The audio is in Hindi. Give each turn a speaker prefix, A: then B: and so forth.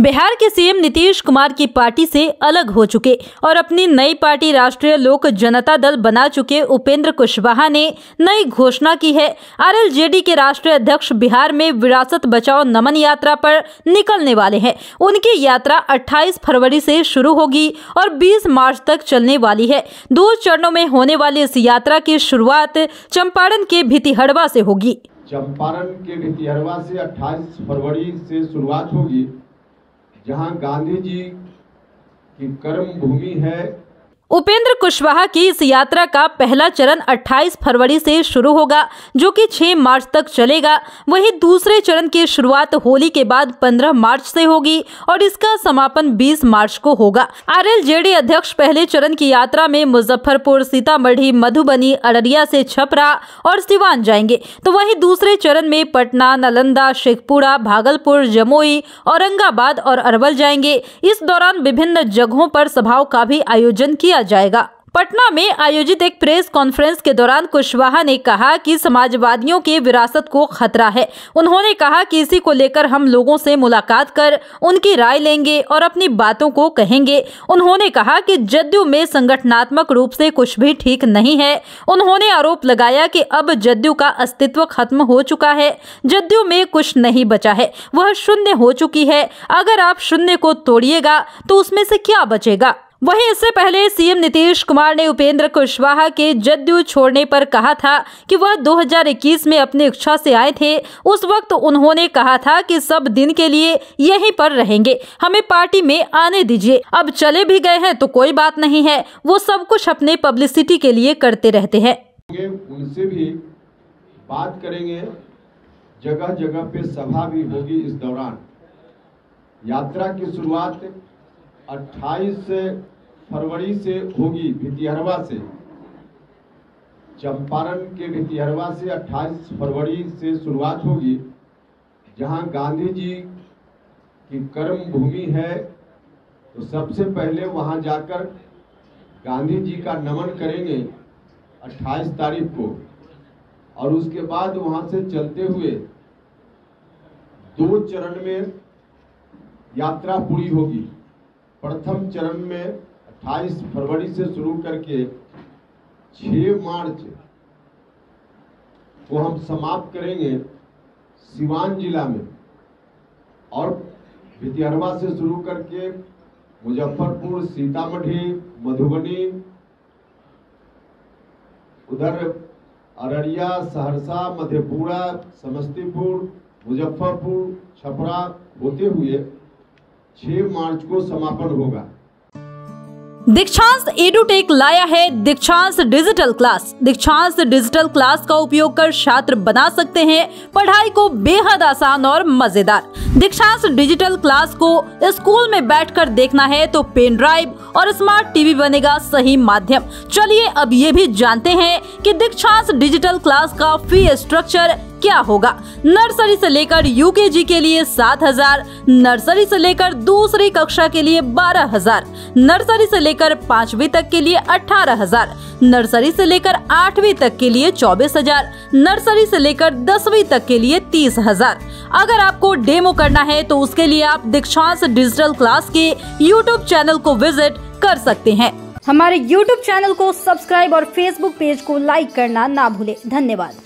A: बिहार के सीएम नीतीश कुमार की पार्टी से अलग हो चुके और अपनी नई पार्टी राष्ट्रीय लोक जनता दल बना चुके उपेंद्र कुशवाहा ने नई घोषणा की है। आरएलजेडी के राष्ट्रीय अध्यक्ष बिहार में विरासत बचाओ नमन यात्रा पर निकलने वाले हैं। उनकी यात्रा 28 फरवरी से शुरू होगी और 20 मार्च तक चलने वाली है। 2 चरणों में होने वाली इस यात्रा की शुरुआत चंपारण के भितिहरवा से होगी।
B: चंपारण के भितिहरवा से 28 फरवरी से शुरुआत होगी, जहां गांधी जी की कर्म भूमि है।
A: उपेंद्र कुशवाहा की इस यात्रा का पहला चरण 28 फरवरी से शुरू होगा, जो कि 6 मार्च तक चलेगा। वहीं दूसरे चरण की शुरुआत होली के बाद 15 मार्च से होगी और इसका समापन 20 मार्च को होगा। आरएलजेडी अध्यक्ष पहले चरण की यात्रा में मुजफ्फरपुर, सीतामढ़ी, मधुबनी, अररिया से छपरा और सिवान जाएंगे, तो वहीं दूसरे चरण में पटना, नालंदा, शेखपुरा, भागलपुर, जमुई, औरंगाबाद और अरवल जाएंगे। इस दौरान विभिन्न जगहों पर सभाओं का भी आयोजन किया जाएगा। पटना में आयोजित एक प्रेस कॉन्फ्रेंस के दौरान कुशवाहा ने कहा कि समाजवादियों की विरासत को खतरा है। उन्होंने कहा कि इसी को लेकर हम लोगों से मुलाकात कर उनकी राय लेंगे और अपनी बातों को कहेंगे। उन्होंने कहा कि जदयू में संगठनात्मक रूप से कुछ भी ठीक नहीं है। उन्होंने आरोप लगाया कि अब जदयू का अस्तित्व खत्म हो चुका है। जदयू में कुछ नहीं बचा है, वह शून्य हो चुकी है। अगर आप शून्य को तोड़िएगा तो उसमें से क्या बचेगा। वहीं इससे पहले सीएम नीतीश कुमार ने उपेंद्र कुशवाहा के जदयू छोड़ने पर कहा था कि वह 2021 में अपनी इच्छा से आए थे। उस वक्त उन्होंने कहा था कि सब दिन के लिए यहीं पर रहेंगे, हमें पार्टी में आने दीजिए। अब चले भी गए हैं तो कोई बात नहीं है, वो सब कुछ अपने पब्लिसिटी के लिए करते रहते हैं।
B: उनसे भी बात करेंगे, जगह जगह पे सभा भी होगी। इस दौरान यात्रा की शुरुआत 28 फरवरी से होगी भितिहरवा से। चंपारण के भितिहरवा से 28 फरवरी से शुरुआत होगी, जहां गांधी जी की कर्म भूमि है। तो सबसे पहले वहां जाकर गांधी जी का नमन करेंगे 28 तारीख को, और उसके बाद वहां से चलते हुए 2 चरण में यात्रा पूरी होगी। प्रथम चरण में 28 फरवरी से शुरू करके 6 मार्च को हम समाप्त करेंगे सिवान जिला में, और भितिहरवा से शुरू करके मुजफ्फरपुर, सीतामढ़ी, मधुबनी, उधर अररिया, सहरसा, मधेपुरा, समस्तीपुर, मुजफ्फरपुर, छपरा होते हुए 6 मार्च को समापन होगा।
A: दीक्षांत एडुटेक लाया है दीक्षांत डिजिटल क्लास। दीक्षांत डिजिटल क्लास का उपयोग कर छात्र बना सकते हैं पढ़ाई को बेहद आसान और मजेदार। दीक्षांत डिजिटल क्लास को स्कूल में बैठकर देखना है तो पेन ड्राइव और स्मार्ट टीवी बनेगा सही माध्यम। चलिए अब ये भी जानते हैं कि दीक्षांत डिजिटल क्लास का फी स्ट्रक्चर क्या होगा। नर्सरी से लेकर यूकेजी के लिए 7,000, नर्सरी से लेकर दूसरी कक्षा के लिए 12,000, नर्सरी से लेकर 5वीं तक के लिए 18,000, नर्सरी से लेकर 8वीं तक के लिए 24,000, नर्सरी से लेकर 10वीं तक के लिए 30,000। अगर आपको डेमो करना है तो उसके लिए आप दीक्षांत डिजिटल क्लास के YouTube चैनल को विजिट कर सकते हैं। हमारे YouTube चैनल को सब्सक्राइब और Facebook पेज को लाइक करना ना भूले। धन्यवाद।